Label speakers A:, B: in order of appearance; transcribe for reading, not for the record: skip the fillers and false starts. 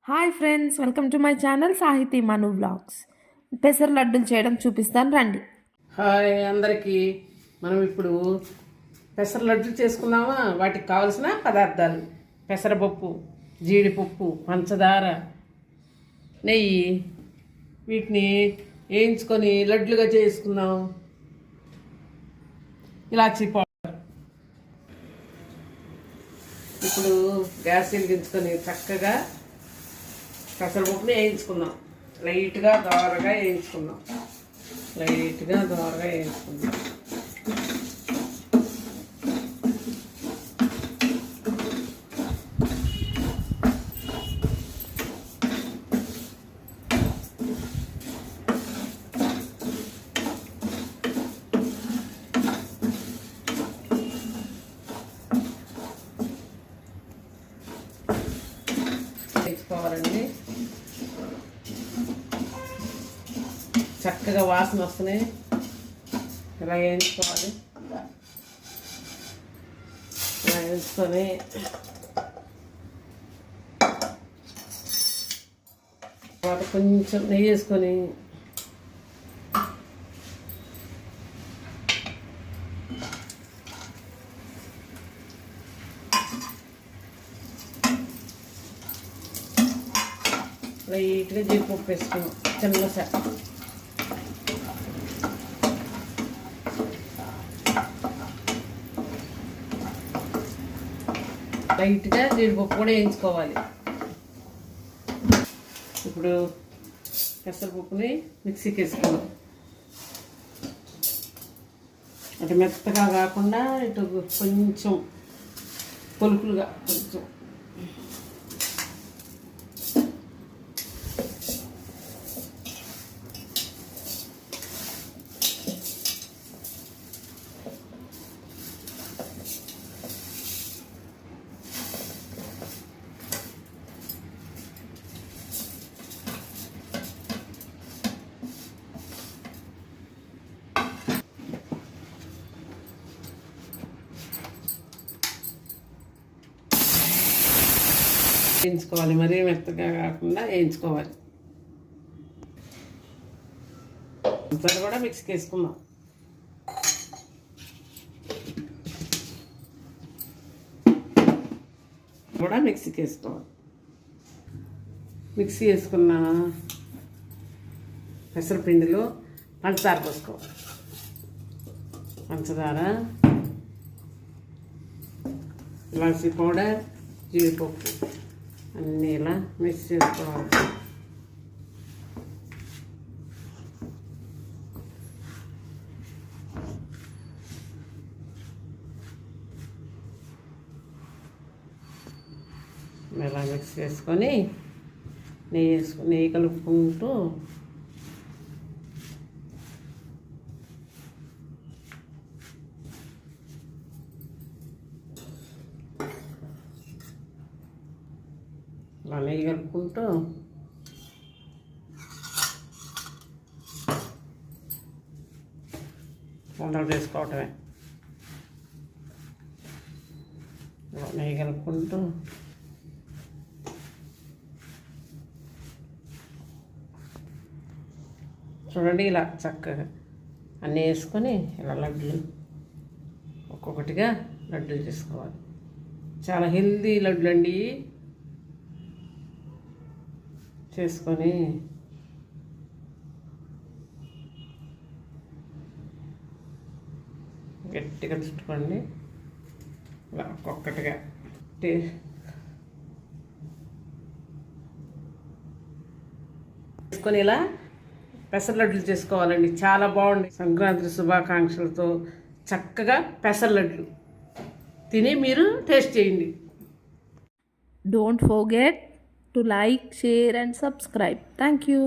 A: Hi friends, welcome to my channel సాహితీ మను vlogs. పెసర లడ్డూలు చేయడం చూపిస్తాను రండి.
B: హాయ్ అందరికీ. మనం ఇప్పుడు పెసర లడ్డూలు చేసుకుందామా. వాటికి కావాల్సిన పదార్థాలు: పెసరపప్పు, జీడిపప్పు, పంచదార, నెయ్యి. వీటిని వేయించుకొని లడ్డులుగా చేసుకుందాం. ఇలాచీ పౌడర్. ఇప్పుడు గ్యాస్ వెలిగించుకొని చక్కగా పెసరపప్పుని వేయించుకుందాం. లైట్గా దోరగా వేయించుకుందాం. వేయించుకోవాలండి. చక్కగా వాసన వస్తున్నాయి. ఇలా వేయించుకోవాలి. ఇలా వేయించుకొని తర్వాత కొంచెం నెయ్యి వేసుకొని లైట్గా జీడిపప్పు వేసుకున్నాం. చిన్నసారి లైట్గా జీడిపప్పు కూడా వేయించుకోవాలి. ఇప్పుడు పెసరపప్పుని మిక్సీకి వేసుకోవాలి. అటు మెత్తగా కాకుండా ఇటు కొంచెం పొలుపులుగా కొంచెం. వేయించుకోవాలి, మరీ మెత్తగా కాకుండా వేయించుకోవాలి. ఒకసారి కూడా మిక్సీకి వేసుకుందాం. మిక్సీకి వేసుకోవాలి. మిక్సీ వేసుకున్న పెసరపిండిలో పంచదార పోసుకోవాలి. పంచదార, ఇలాచీ పౌడర్, జీడిపప్పు అన్నీ ఇలా మిక్స్ చేసుకోవాలి. ఇలా మిక్స్ చేసుకొని నెయ్యి కలుపుకుంటూ అలా నెయ్యి కలుపుకుంటూ ఉండలు వేసుకోవటమే. నెయ్యి కలుపుకుంటూ చూడండి. ఇలా చక్కగా అన్నీ వేసుకొని ఇలా లడ్డులు ఒక్కొక్కటిగా లడ్డూలు చేసుకోవాలి. చాలా హెల్దీ లడ్డులు అండి. చేసుకొని గట్టిగా చుట్టుకోండి. ఇలా ఒక్కొక్కటిగా చేసుకొని ఇలా పెసర లడ్డులు చేసుకోవాలండి. చాలా బాగుంది. సంక్రాంతి శుభాకాంక్షలతో చక్కగా పెసర లడ్లు తిని మీరు టేస్ట్ చేయండి.
A: Don't forget to like, share and subscribe. Thank you.